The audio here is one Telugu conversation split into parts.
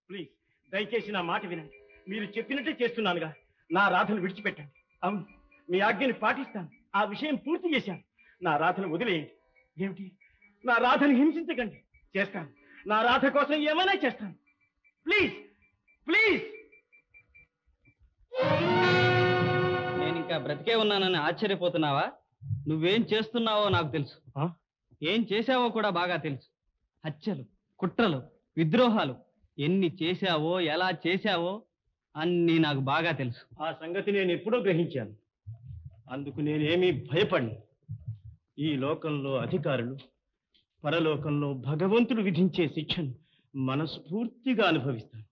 ప్లీజ్ దయచేసి నా మాట వినండి. మీరు చెప్పినట్టే చేస్తున్నానుగా. నా రాధను విడిచిపెట్టండి. అవును, మీ ఆజ్ఞని పాటిస్తాను. ఆ విషయం పూర్తి చేశాను. నా రాధను వదిలేయండి. ఏమిటి, నా రాధను హింసించకండి. చేస్తాను, నా రాధ కోసం ఏమైనా చేస్తాను. Please please. నేను ఇంకా బ్రతికే ఉన్నానని ఆశ్చర్యపోతున్నావా? నువ్వేం చేస్తున్నావో నాకు తెలుసు. ఏం చేశావో కూడా బాగా తెలుసు. హత్యలు, కుట్రలు, విద్రోహాలు ఎన్ని చేశావో, ఎలా చేశావో అన్నీ నాకు బాగా తెలుసు. ఆ సంగతి నేను ఎప్పుడో గ్రహించాను. అందుకు నేనేమీ భయపడను. ఈ లోకంలో అధికారులు, పరలోకంలో భగవంతుడు విధించే శిక్షను మనస్ఫూర్తిగా అనుభవిస్తాను.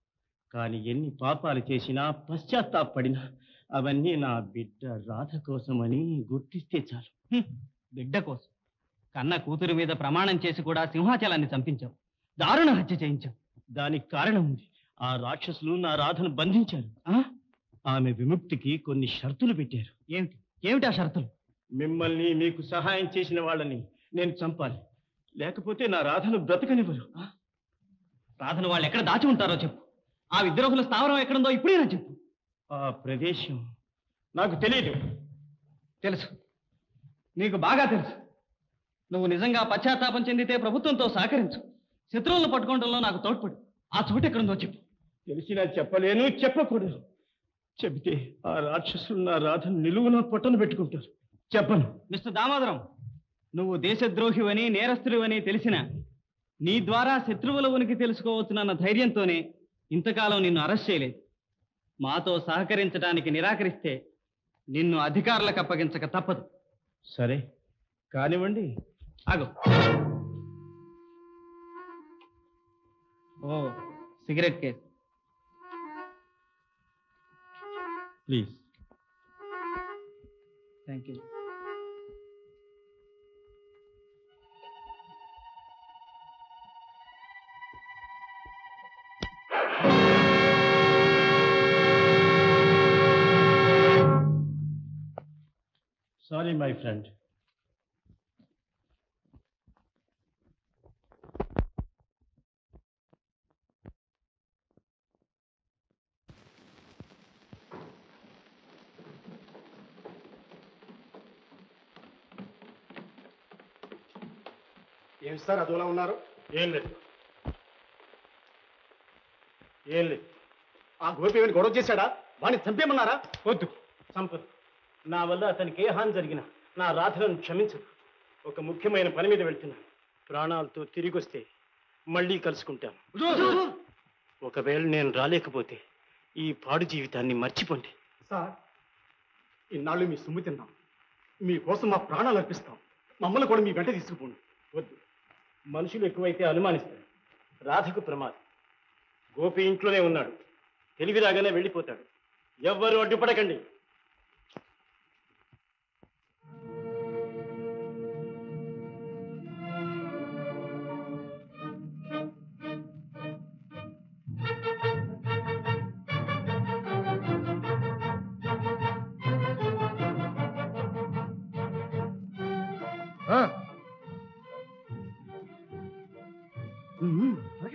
కానీ ఎన్ని పాపాలు చేసినా, పశ్చాత్తాపడినా అవన్నీ నా బిడ్డ రాధ కోసమని గుర్తిస్తే చాలు. బిడ్డ కోసం కన్న కూతురు మీద ప్రమాణం చేసి కూడా సింహాచలాన్ని చంపించావు, దారుణ హత్య చేయించావు. దానికి కారణం ఉంది. ఆ రాక్షసులు నా రాధను బంధించారు. ఆమె విముక్తికి కొన్ని షరతులు పెట్టారు. ఏమిటి ఏమిటి ఆ షరతులు? మిమ్మల్ని, మీకు సహాయం చేసిన వాళ్ళని నేను చంపాలి, లేకపోతే నా రాధను బ్రతకనివ్వరు. రాధను వాళ్ళు ఎక్కడ దాచి ఉంటారో చెప్పు. ఆ విద్రోహుల స్థావరం ఎక్కడుందో ఇప్పుడేనా చెప్పు. ఆ ప్రదేశం నాకు తెలియదు. తెలుసు, నీకు బాగా తెలుసు. నువ్వు నిజంగా పశ్చాత్తాపం చెందితే ప్రభుత్వంతో సహకరించు, శత్రువులను పట్టుకోవడంలో నాకు తోడ్పడు. ఆ చోటు ఎక్కడుందో చెప్పు. తెలిసినా చెప్పలేను, చెప్పకూడదు. చెబితే ఆ రాక్షసులు నా రాధను నిలువున పొట్టను పెట్టుకుంటారు. చెప్పను. మిస్టర్ దామోదరం, నువ్వు దేశద్రోహివని, నేరస్తుడివని తెలిసిన నీ ద్వారా శత్రువుల ఉనికి తెలుసుకోవచ్చునన్న ధైర్యంతోనే ఇంతకాలం నిన్ను అరెస్ట్ చేయలేదు. మాతో సహకరించడానికి నిరాకరిస్తే నిన్ను అధికారులకు అప్పగించక తప్పదు. సరే కానివ్వండి. ఆగు. ఓ, cigarette case. Please. Thank you. Sorry, my friend. ఏం సార్ అదోలా ఉన్నారు? ఏం లేదు. ఆ గోపి ఏమైనా గొడవ చేశాడా? వాడిని చంపేమన్నారా? వద్దు, సంపదు. నా వల్ల అతనికి ఏ హాని జరిగినా నా రాధలను క్షమించదు. ఒక ముఖ్యమైన పని మీద వెళ్తున్నాను. ప్రాణాలతో తిరిగి వస్తే మళ్ళీ కలుసుకుంటాను. ఒకవేళ నేను రాలేకపోతే ఈ పాడు జీవితాన్ని మర్చిపోండి. సార్, ఇన్నాళ్ళు మీ సొమ్ము తిన్నాం, మీకోసం మా ప్రాణాలు అర్పిస్తాం. మమ్మల్ని కూడా మీ వెంట తీసుకుపోండి. వద్దు, మనుషులు ఎక్కువైతే అనుమానిస్తారు. రాధకు ప్రమాదం. గోపి ఇంట్లోనే ఉన్నాడు. తెలివి రాగానే వెళ్ళిపోతాడు. ఎవ్వరూ అడ్డుపడకండి.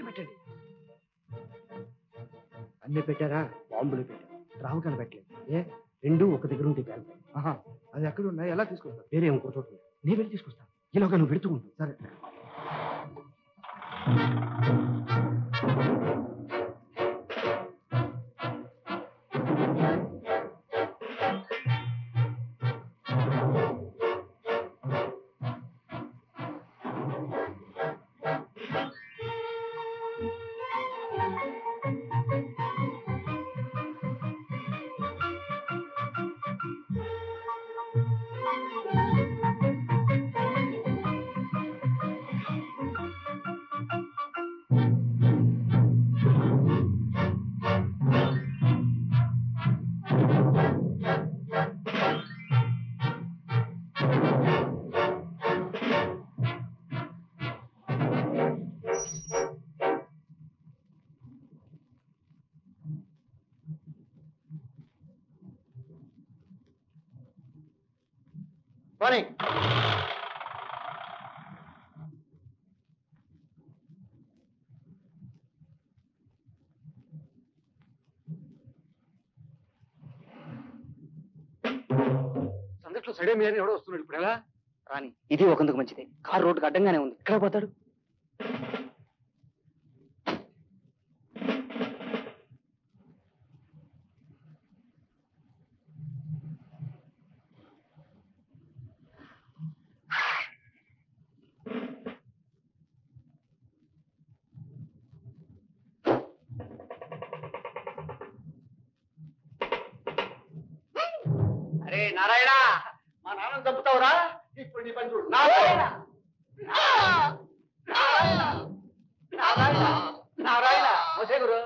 పెట్టండి. అన్నీ పెట్టారా? బాంబులు పెట్టారు, రామకాలు పెట్టలేదు. ఏ రెండు ఒక దగ్గర ఉంటే పేలుతాయి. అది ఎక్కడ ఉన్నాయి? ఎలా తీసుకొస్తా? వేరే ఇంకో చోట నేను వెళ్ళి తీసుకొస్తాను. ఇలాగా నువ్వు పెడుతూ ఉంటావు. సరే. పోనీ. సడే మీ ఎవడో వస్తున్నాడు ఇప్పుడు ఎలా రాని ఇది ఒకందుకు మంచిదే. కారు రోడ్డుకు అడ్డంగానే ఉంది. ఇక్కడ పోతాడు. అరే నారాయణ మా నాన్న చంపుతావురా ఇప్పుడు నీ పని చూడు నారాయణ నారాయణ నారాయణ నారాయణ వచ్చే గురు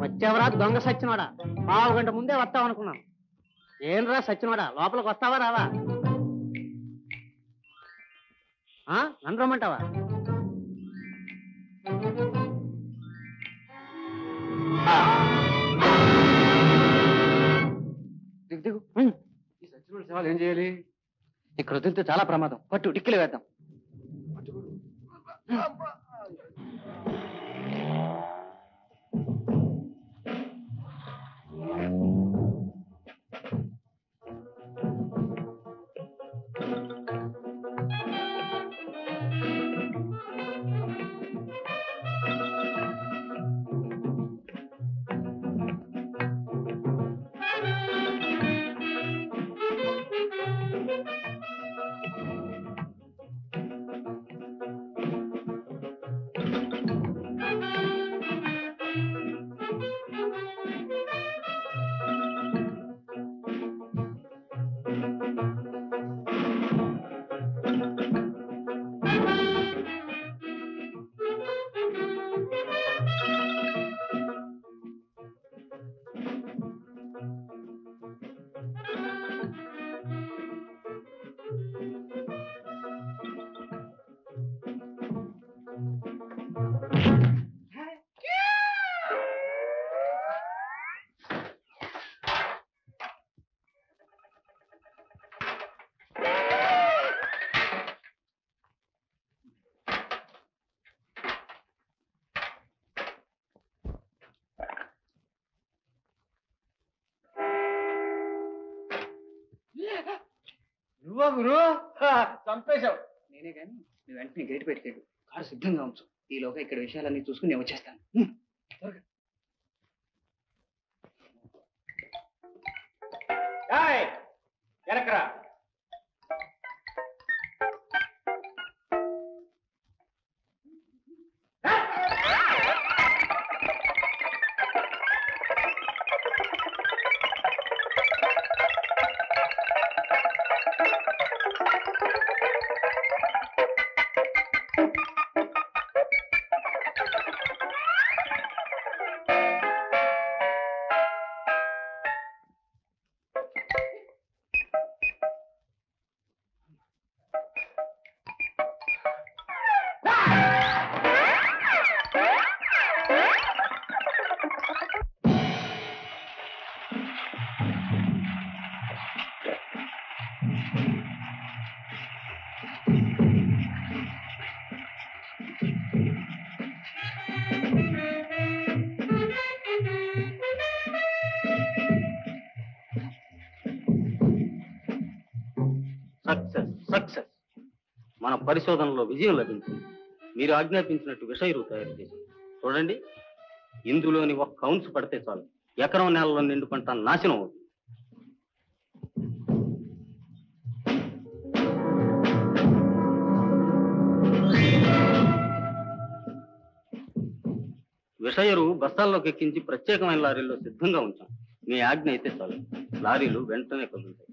వచ్చావరా దొంగ సచ్చినోడా? 1/2 గంట ముందే వస్తావనుకున్నాను. ఏంరా సచ్చినోడా, లోపలికి వస్తావా రావా? నన్ను రమ్మంటావా? దిగు దిగు ఈ సచ్చినోడి సేవలు ఏం చేయాలి? ఇక్కడ వదిలితే చాలా ప్రమాదం. పట్టు డిక్కిలు వేద్దాం. నువ్వా గురు చంపేశావు. నేనే కానీ నువ్వు వెంటనే గేటు పెట్టాడు. కారు సిద్ధంగా ఉంచు. ఈలోగా ఇక్కడ విషయాలన్నీ చూసుకుని నేను వచ్చేస్తాను. వెనకరా. సక్సెస్. మన పరిశోధనలో విజయం లభించింది. మీరు ఆజ్ఞాపించినట్టు విష ఎరువు తయారు చేశారు. చూడండి, ఇందులోని 1 ఔన్స్ పడితే చాలు, ఎకరం నేలలో నిండు పంట నాశనం అవుతుంది. విష ఎరువు బస్తాల్లోకి ఎక్కించి ప్రత్యేకమైన లారీల్లో సిద్ధంగా ఉంచాం. మీ ఆజ్ఞ అయితే చాలు, లారీలు వెంటనే కదులుతాయి.